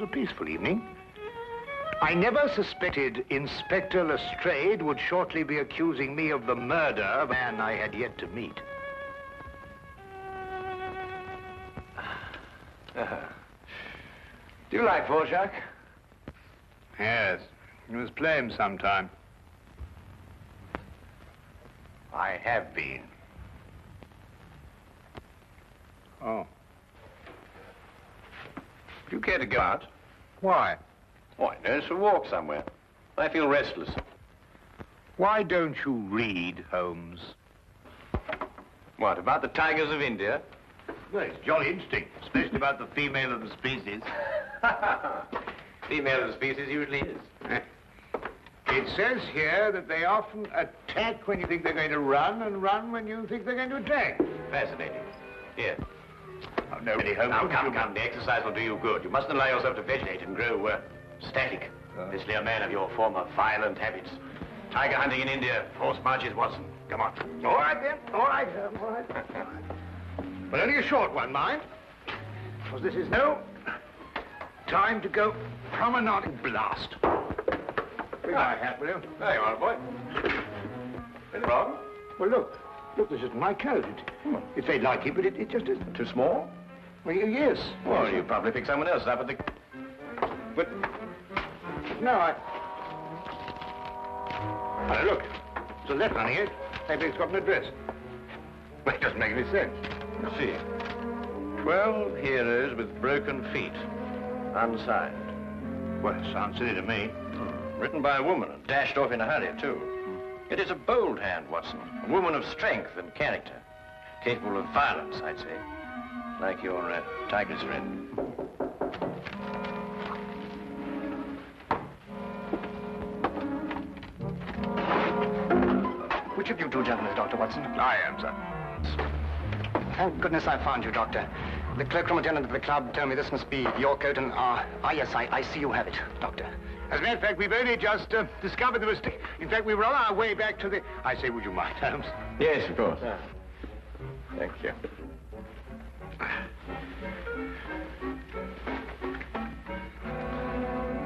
peaceful evening. I never suspected Inspector Lestrade would shortly be accusing me of the murder of a man I had yet to meet. Do you like Dvorak? Yes, you must play him sometime. I have been. Oh. Do you care to go out? Why? Why, no, for a walk somewhere. I feel restless. Why don't you read, Holmes? What, about the tigers of India? Well, it's jolly interesting, especially about the female of the species. Female of the species usually is. It says here that they often attack when you think they're going to run, and run when you think they're going to attack. Fascinating. Here. Oh, no, really, Holmes. Now, come. The exercise will do you good. You mustn't allow yourself to vegetate and grow static. Especially a man of your former violent habits. Tiger hunting in India, horse marches, Watson. Come on. All right, then. All right. But only a short one, mind. Because this is no time to go promenading blast. Bring my hat, will you? There you are, boy. Anything wrong? Well, look, this isn't my coat. It's very like it, but it just isn't. Too small? Well, yes. Well, you probably picked someone else up at the... But, no, Oh, look, there's a letter on it. Maybe it's got an address. Well, it doesn't make any sense. Let's see. 12 heroes with broken feet. Unsigned. Well, it sounds silly to me. Written by a woman and dashed off in a hurry, too. It is a bold hand, Watson. A woman of strength and character. Capable of violence, I'd say. Like your tiger's friend. Which of you two gentlemen is Dr. Watson? I am, sir. Thank goodness I found you, Doctor. The cloakroom attendant of the club told me this must be your coat, and, yes, I see you have it, Doctor. As a matter of fact, we've only just discovered the mistake. In fact, we were on our way back to the... I say, would you mind, Holmes? Yes, of course. Thank you.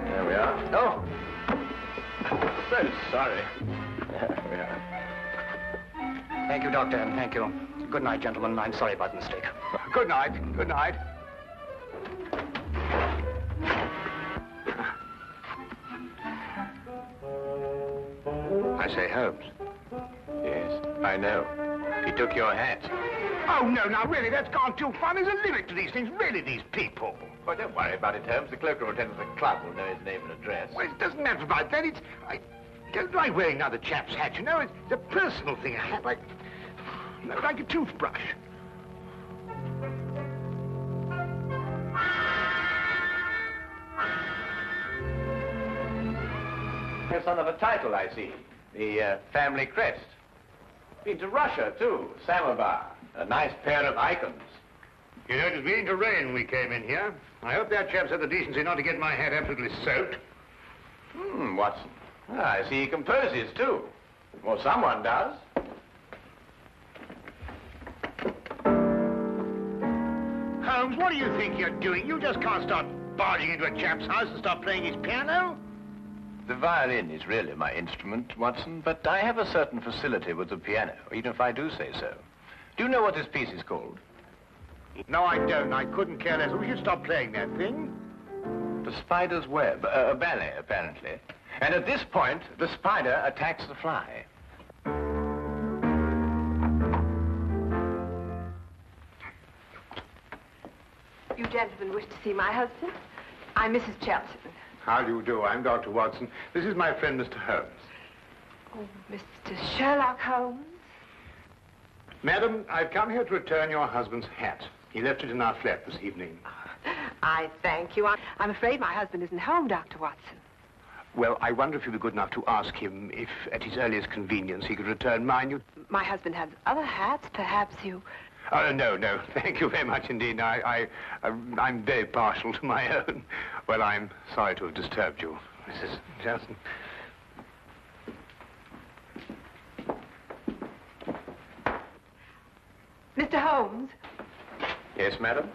There we are. Oh! So sorry. There we are. Thank you, Doctor, and thank you. Good night, gentlemen. I'm sorry about the mistake. Good night. Good night. I say, Holmes. Yes, I know. He took your hat. Oh, no, now, really, that's gone too far. There's a limit to these things. Really, these people. Well, don't worry about it, Holmes. The cloakroom attendant of the club will know his name and address. Well, it doesn't matter about that. It's... I don't like wearing another chap's hat, you know. It's a personal thing, a hat like a toothbrush. You're son of a title, I see. The family crest. Been to Russia, too. Samovar. A nice pair of icons. You know, it was beginning to rain when we came in here. I hope that chap's had the decency not to get my hat absolutely soaked. Watson. I see he composes, too. Well, someone does. Holmes, what do you think you're doing? You just can't start barging into a chap's house and start playing his piano. The violin is really my instrument, Watson, but I have a certain facility with the piano, even if I do say so. Do you know what this piece is called? No, I don't. I couldn't care less. We should stop playing that thing. The Spider's Web, a ballet, apparently. And at this point, the spider attacks the fly. You gentlemen wish to see my husband? I'm Mrs. Chelton. How do you do? I'm Dr. Watson. This is my friend, Mr. Holmes. Oh, Mr. Sherlock Holmes? Madam, I've come here to return your husband's hat. He left it in our flat this evening. I thank you. I'm afraid my husband isn't home, Dr. Watson. Well, I wonder if you'd be good enough to ask him if, at his earliest convenience, he could return mine. My husband has other hats. Perhaps you... Oh, no. Thank you very much indeed. I'm very partial to my own. Well, I'm sorry to have disturbed you, Mrs. Johnson. Mr. Holmes? Yes, madam?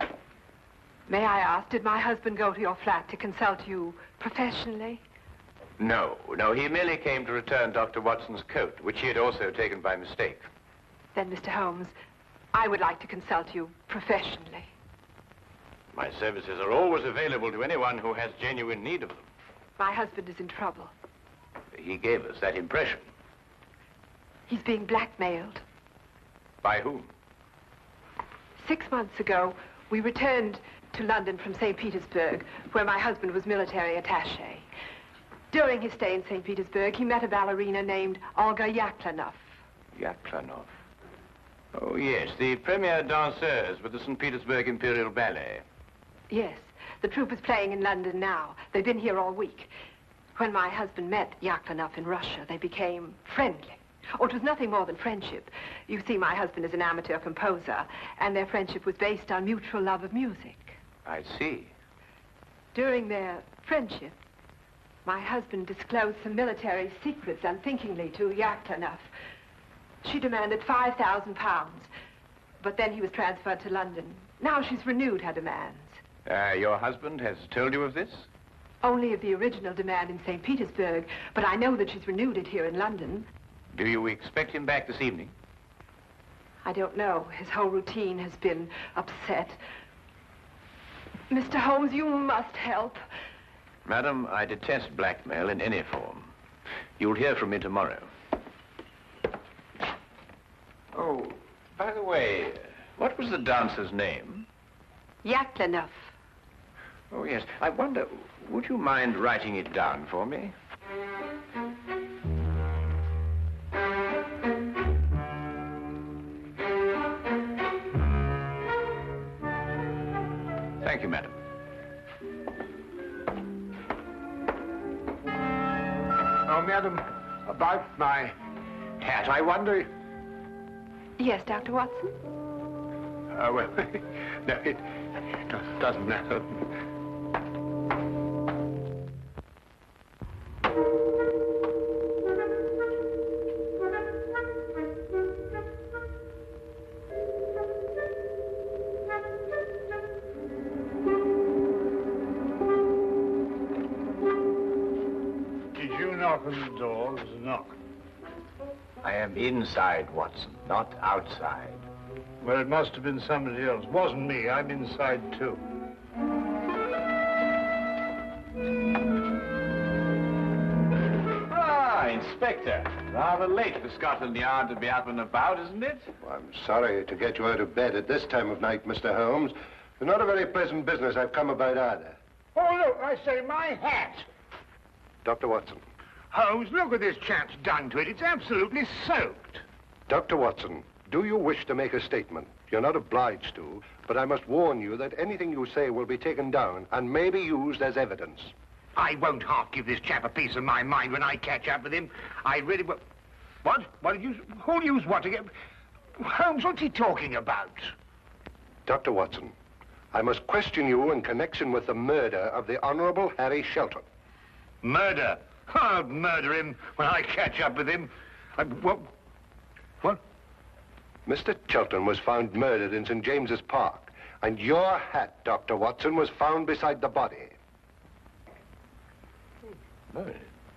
May I ask, did my husband go to your flat to consult you professionally? No, he merely came to return Dr. Watson's coat, which he had also taken by mistake. Then, Mr. Holmes, I would like to consult you professionally. My services are always available to anyone who has genuine need of them. My husband is in trouble. He gave us that impression. He's being blackmailed. By whom? 6 months ago, we returned to London from St. Petersburg, where my husband was military attaché. During his stay in St. Petersburg, he met a ballerina named Olga Yaklanoff. Yaklanoff? Oh, yes, the premier danseuse with the St. Petersburg Imperial Ballet. Yes, the troupe is playing in London now. They've been here all week. When my husband met Yaklanoff in Russia, they became friendly. Oh, it was nothing more than friendship. You see, my husband is an amateur composer, and their friendship was based on mutual love of music. I see. During their friendship, my husband disclosed some military secrets unthinkingly to Yaklanoff. She demanded £5,000, but then he was transferred to London. Now she's renewed her demands. Your husband has told you of this? Only of the original demand in St. Petersburg, but I know that she's renewed it here in London. Do you expect him back this evening? I don't know. His whole routine has been upset. Mr. Holmes, you must help. Madam, I detest blackmail in any form. You'll hear from me tomorrow. Oh, by the way, what was the dancer's name? Yaklanoff. Oh, yes. I wonder, would you mind writing it down for me? Thank you, madam. Oh, madam, about my hat, I wonder... Yes, Dr. Watson? Well, no, it doesn't matter. Did you knock on the door? There was a knock. I am inside, Watson, not outside. Well, it must have been somebody else. Wasn't me. I'm inside, too. Ah, Inspector. Rather late for Scotland Yard to be up and about, isn't it? Well, I'm sorry to get you out of bed at this time of night, Mr. Holmes. It's not a very pleasant business I've come about either. Oh, look, I say, my hat. Dr. Watson. Holmes, look what this chap's done to it. It's absolutely soaked. Dr. Watson, do you wish to make a statement? You're not obliged to, but I must warn you that anything you say will be taken down and may be used as evidence. I won't half give this chap a piece of my mind when I catch up with him. I really will. What? What did you... Who'll use what again? Holmes, what's he talking about? Dr. Watson, I must question you in connection with the murder of the Honorable Harry Shelton. Murder? I'll murder him when I catch up with him. What? What? Mr. Shelton was found murdered in St. James's Park, and your hat, Dr. Watson, was found beside the body. Oh,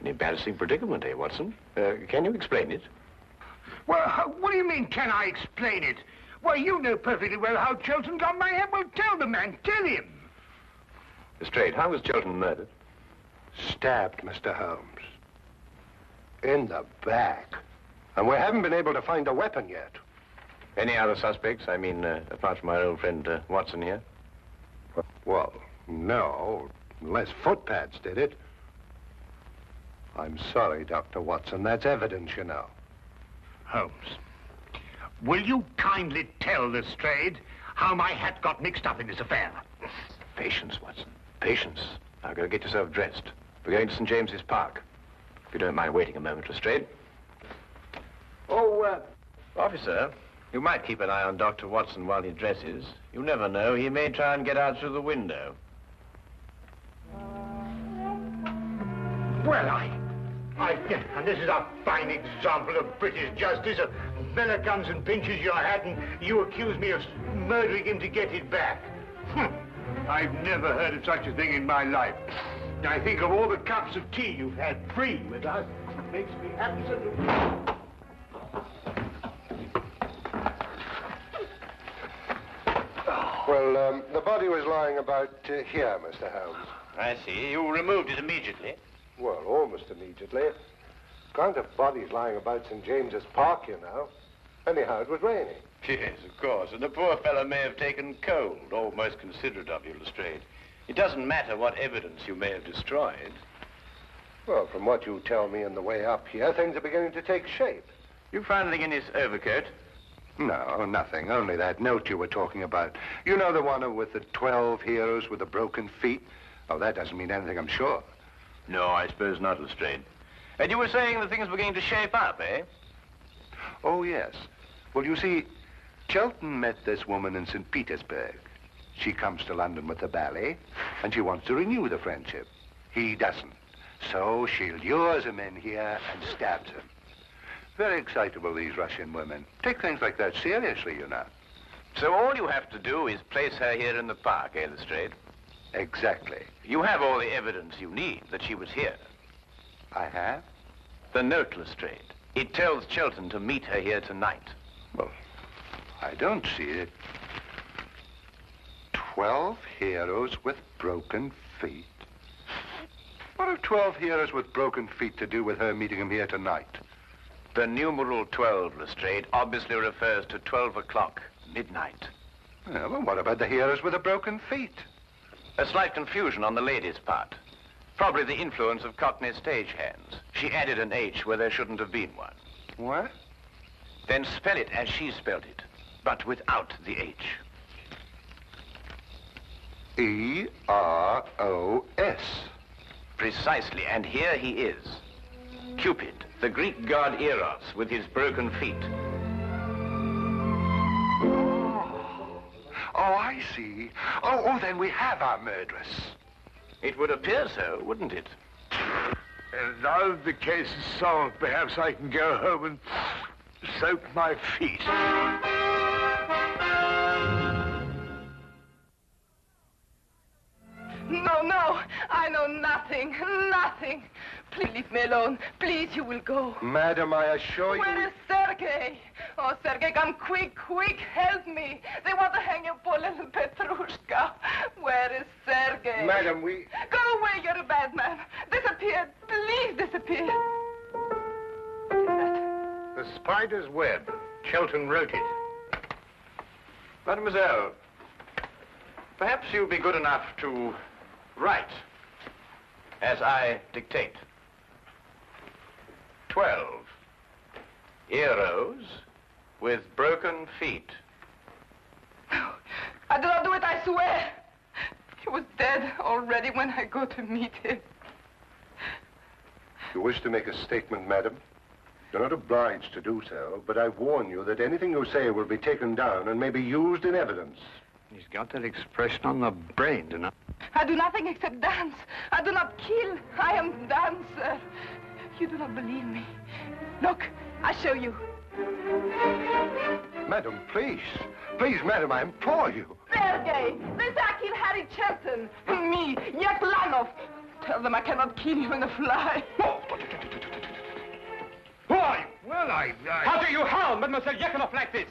an embarrassing predicament, eh, Watson? Can you explain it? Well, what do you mean, can I explain it? Well, you know perfectly well how Shelton got my hat. Well, tell the man, tell him. Lestrade, how was Shelton murdered? Stabbed, Mr. Holmes. In the back. And we haven't been able to find a weapon yet. Any other suspects? I mean, apart from our old friend Watson here? Well, no, unless footpads did it. I'm sorry, Dr. Watson. That's evidence, you know. Holmes, will you kindly tell Lestrade how my hat got mixed up in this affair? Patience, Watson. Patience. Now, go get yourself dressed. We're going to St. James's Park. If you don't mind waiting a moment, Lestrade. Oh, officer, you might keep an eye on Dr. Watson while he dresses. You never know. He may try and get out through the window. Well, and this is a fine example of British justice. A fella comes and pinches your hat and you accuse me of murdering him to get it back. I've never heard of such a thing in my life. I think of all the cups of tea you've had free with us. It makes me absolutely... Well, the body was lying about here, Mr. Holmes. I see. You removed it immediately. Well, almost immediately. Can't have bodies lying about St. James's Park, you know. Anyhow, it was raining. Yes, of course. And the poor fellow may have taken cold. Oh, most considerate of you, Lestrade. It doesn't matter what evidence you may have destroyed. Well, from what you tell me on the way up here, things are beginning to take shape. You found anything in his overcoat? No, nothing. Only that note you were talking about. You know, the one with the 12 heroes with the broken feet? Oh, that doesn't mean anything, I'm sure. No, I suppose not, Lestrade. And you were saying that things were beginning to shape up, eh? Oh, yes. Well, you see, Chelton met this woman in St. Petersburg. She comes to London with the ballet, and she wants to renew the friendship. He doesn't. So she lures him in here and stabs him. Very excitable, these Russian women. Take things like that seriously, you know. So all you have to do is place her here in the park, eh, Lestrade? Exactly. You have all the evidence you need that she was here. I have? The note, Lestrade. It tells Chelton to meet her here tonight. Well, I don't see it. 12 heroes with broken feet. What have 12 heroes with broken feet to do with her meeting him here tonight? The numeral 12, Lestrade, obviously refers to 12 o'clock, midnight. Yeah, well, what about the heroes with the broken feet? A slight confusion on the lady's part. Probably the influence of Cockney stagehands. She added an H where there shouldn't have been one. What? Then spell it as she spelled it, but without the H. E-R-O-S. Precisely, and here he is. Cupid, the Greek god Eros, with his broken feet. Oh, I see. Oh, then we have our murderess. It would appear so, wouldn't it? And now the case is solved, perhaps I can go home and soak my feet. No, I know nothing. Please leave me alone. Please, you will go. Madam, I assure you... Where is Sergei? Oh, Sergei, come quick, help me. They want to hang your poor little Petrushka. Where is Sergei? Madam, we... Go away, you're a bad man. Disappear, please disappear. What is that? The Spider's Web. Chelton wrote it. Mademoiselle, perhaps you'll be good enough to write as I dictate. 12 heroes with broken feet. No, I do not do it, I swear. He was dead already when I go to meet him. You wish to make a statement, madam? You're not obliged to do so, but I warn you that anything you say will be taken down and may be used in evidence. He's got that expression on the brain, don't you? I do nothing except dance. I do not kill. I am dancer. You do not believe me. Look, I show you. Madam, please. Please, madam, I implore you. Sergei, this I kill Harry Chelton. Me, Yaklanov. Tell them I cannot kill you in a fly. Who are you? Well, How do you harm Mademoiselle Yaklanov like this?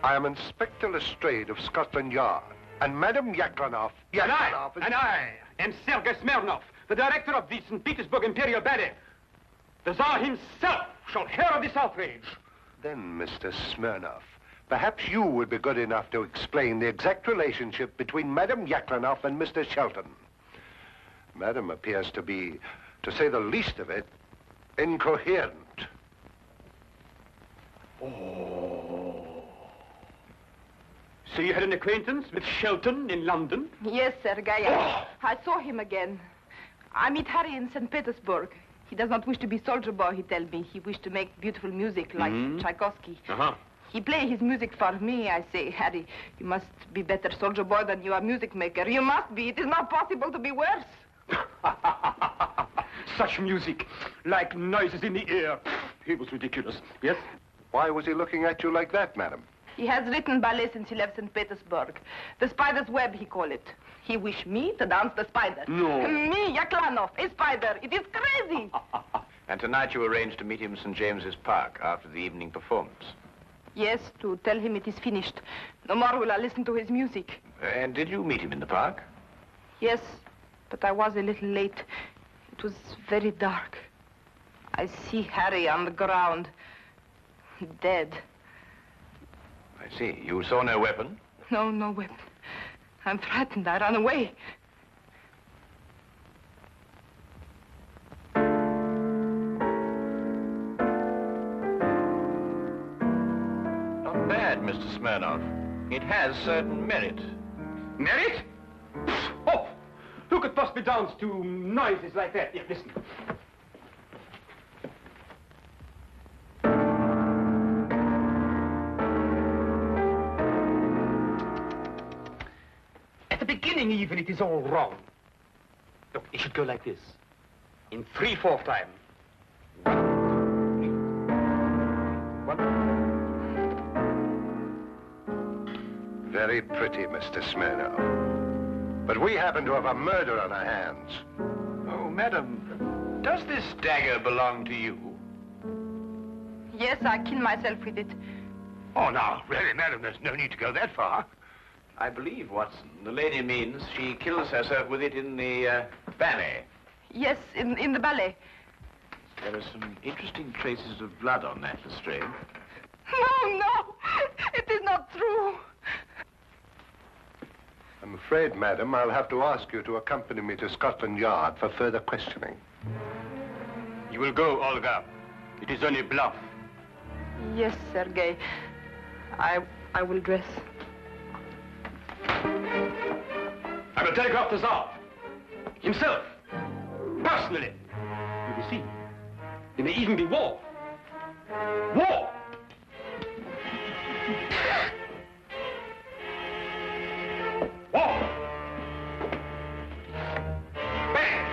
I am Inspector Lestrade of Scotland Yard. And Madam Yaklanov... And I am Sergei Smirnov, the director of the St. Petersburg Imperial Ballet. The Tsar himself shall hear of this outrage. Then, Mr. Smirnov, perhaps you would be good enough to explain the exact relationship between Madam Yaklanov and Mr. Shelton. Madam appears to be, to say the least of it, incoherent. So you had an acquaintance with Shelton in London? Yes, Sergei. I saw him again. I meet Harry in St. Petersburg. He does not wish to be soldier boy, he tells me. He wished to make beautiful music like Tchaikovsky. He play his music for me. I say, Harry, you must be better soldier boy than you are music maker. You must be. It is not possible to be worse. Such music, like noises in the air. He was ridiculous, yes? Why was he looking at you like that, madam? He has written ballet since he left St. Petersburg. The spider's web, he call it. He wish me to dance the spider. No. Me, Yaklanov, a spider. It is crazy. And tonight you arranged to meet him in St. James's Park after the evening performance. Yes, to tell him it is finished. No more will I listen to his music. And did you meet him in the park? Yes, but I was a little late. It was very dark. I see Harry on the ground, dead. I see. You saw no weapon? No, no weapon. I'm frightened. I ran away. Not bad, Mr. Smirnov. It has certain merit. Merit? Oh, who could possibly dance to noises like that? Here, listen. At the beginning, even, it is all wrong. Look, it should go like this. In 3/4 time. 1, 2, 3. Very pretty, Mr. Smirnov. But we happen to have a murder on our hands. Oh, madam, does this dagger belong to you? Yes, I killed myself with it. Oh, now, really, madam, there's no need to go that far. I believe, Watson, the lady means she kills herself with it in the ballet. Yes, in the ballet. There are some interesting traces of blood on that, Lestrade. No, no, it is not true. I'm afraid, madam, I'll have to ask you to accompany me to Scotland Yard for further questioning. You will go, Olga. It is only bluff. Yes, Sergei. I will dress. I will telegraph the Tsar. Himself. Personally. You will see. There may even be war. War! War! Bang!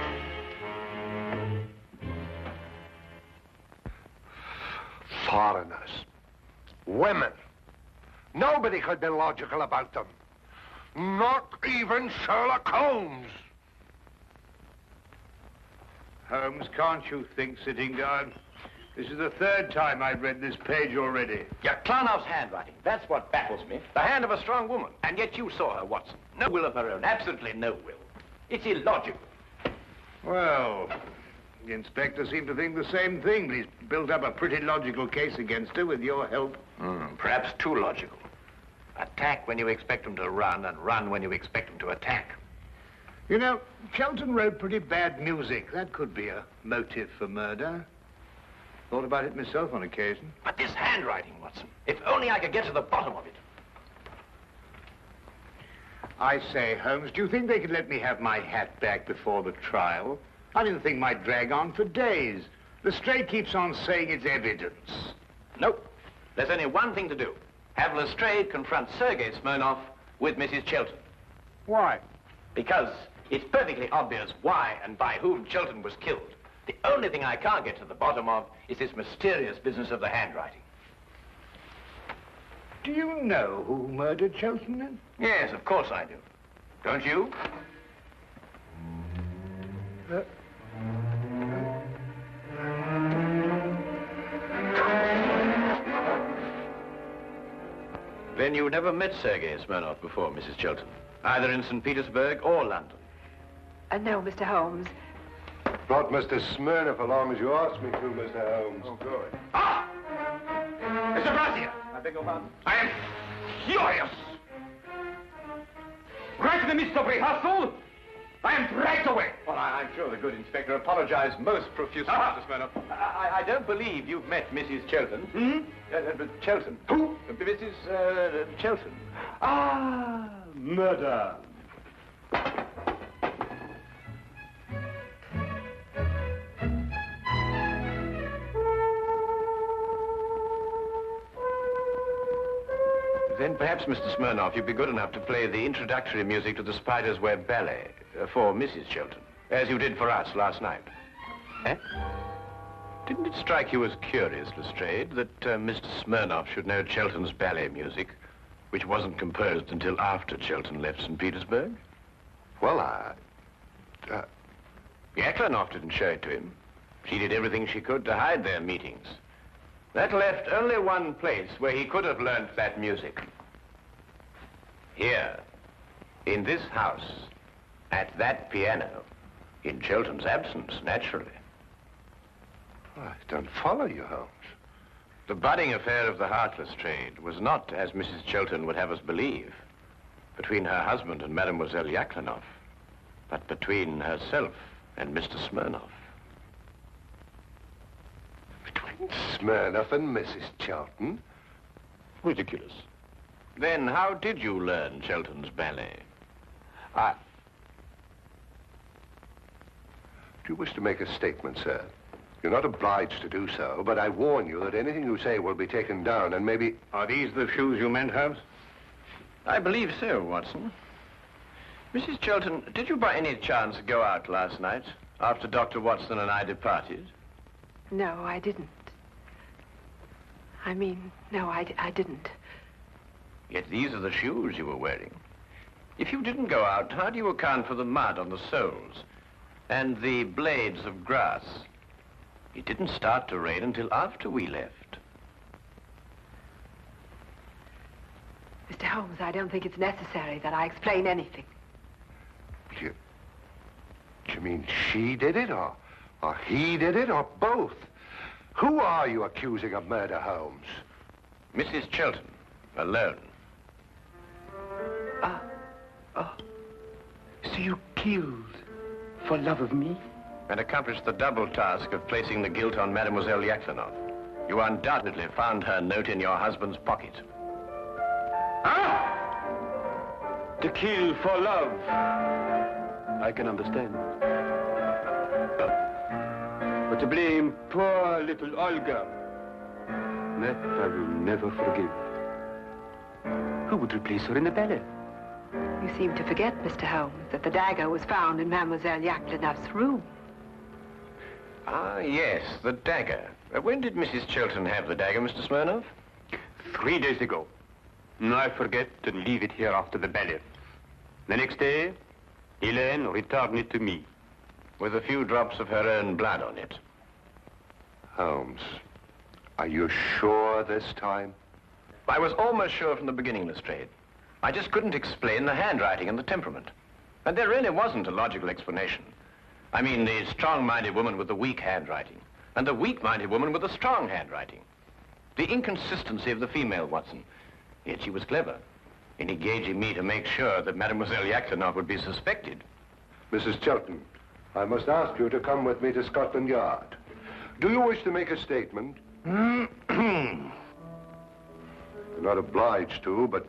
Foreigners. Women. Nobody could be logical about them. Not even Sherlock Holmes. Holmes, can't you think, sitting down? This is the 3rd time I've read this page already. Yaklanov's handwriting. That's what baffles me. The hand of a strong woman. And yet you saw her, Watson. No will of her own. Absolutely no will. It's illogical. Well, the inspector seemed to think the same thing, but he's built up a pretty logical case against her with your help. Perhaps too logical. Attack when you expect them to run, and run when you expect them to attack. You know, Shelton wrote pretty bad music. That could be a motive for murder. Thought about it myself on occasion. But this handwriting, Watson. If only I could get to the bottom of it. I say, Holmes, do you think they could let me have my hat back before the trial? I mean, the thing might drag on for days. Lestrade keeps on saying it's evidence. Nope. There's only one thing to do. Have Lestrade confront Sergei Smirnov with Mrs. Chilton. Why? Because it's perfectly obvious why and by whom Chilton was killed. The only thing I can't get to the bottom of is this mysterious business of the handwriting. Do you know who murdered Shelton, then? Yes, of course I do. Don't you? Then you never met Sergei Smirnov before, Mrs. Chilton, either in St. Petersburg or London. No, Mr. Holmes. Brought Mr. Smirnov along as you asked me to, Mr. Holmes. Oh, good. Ah! Mr. Brazier! I beg your pardon? I am furious! Right in the midst of rehearsal, I am dragged away. Well, I'm sure the good inspector apologized most profusely, Mr. Smirnov. I don't believe you've met Mrs. Chilton. Chilton. Who? Mrs. Chilton. Ah, murder. Then perhaps, Mr. Smirnov, you'd be good enough to play the introductory music to the Spider's Web Ballet for Mrs. Chilton, as you did for us last night. Eh? Didn't it strike you as curious, Lestrade, that Mr. Smirnoff should know Chelten's ballet music, which wasn't composed until after Chelten left St. Petersburg? Well, Yaklanoff didn't show it to him. She did everything she could to hide their meetings. That left only one place where he could have learnt that music. Here, in this house, at that piano, in Chelten's absence, naturally. I don't follow you, Holmes. The budding affair of the Heartless trade was not, as Mrs. Chelten would have us believe, between her husband and Mademoiselle Yaklanoff, but between herself and Mr. Smirnoff. Between Smirnoff and Mrs. Chelten? Ridiculous. Then how did you learn Chelten's ballet? Do you wish to make a statement, sir? You're not obliged to do so, but I warn you that anything you say will be taken down and maybe... Are these the shoes you meant, Holmes? I believe so, Watson. Mrs. Chelten, did you by any chance go out last night after Dr. Watson and I departed? No, I didn't. No, I didn't. Yet these are the shoes you were wearing. If you didn't go out, how do you account for the mud on the soles and the blades of grass? It didn't start to rain until after we left. Mr. Holmes, I don't think it's necessary that I explain anything. You mean she did it, or he did it, or both? Who are you accusing of murder, Holmes? Mrs. Chelten, alone. So you killed for love of me? And accomplished the double task of placing the guilt on Mademoiselle Yaklanoff. You undoubtedly found her note in your husband's pocket. To kill for love. I can understand. But to blame poor little Olga, that I will never forgive. Who would replace her in the ballet? You seem to forget, Mr. Holmes, that the dagger was found in Mademoiselle Yaklanoff's room. Ah, yes, the dagger. When did Mrs. Chelten have the dagger, Mr. Smirnoff? 3 days ago. I forget to leave it here after the ballet. The next day, Helene returned it to me. With a few drops of her own blood on it. Holmes, are you sure this time? I was almost sure from the beginning, Lestrade. I just couldn't explain the handwriting and the temperament. And there really wasn't a logical explanation. I mean, the strong-minded woman with the weak handwriting, and the weak-minded woman with the strong handwriting. The inconsistency of the female, Watson. Yet she was clever in engaging me to make sure that Mademoiselle Yaklanoff would be suspected. Mrs. Chelten, I must ask you to come with me to Scotland Yard. Do you wish to make a statement? You're not obliged to, but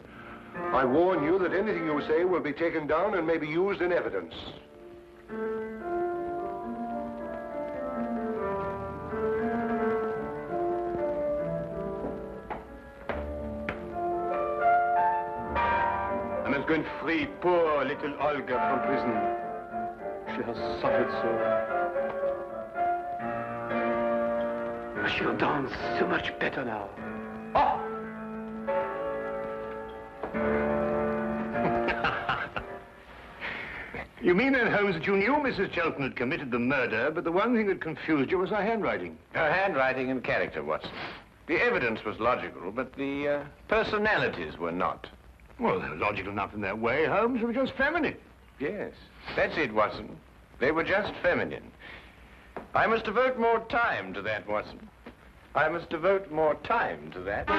I warn you that anything you say will be taken down and may be used in evidence. I must go and free poor little Olga from prison. She has suffered so. She'll dance so much better now. Oh! You mean then, Holmes, that you knew Mrs. Chelten had committed the murder, but the one thing that confused you was her handwriting? Her handwriting and character, Watson. The evidence was logical, but the personalities were not. Well, they're logical enough in their way, Holmes. They were just feminine. Yes, that's it, Watson. They were just feminine. I must devote more time to that, Watson. I must devote more time to that.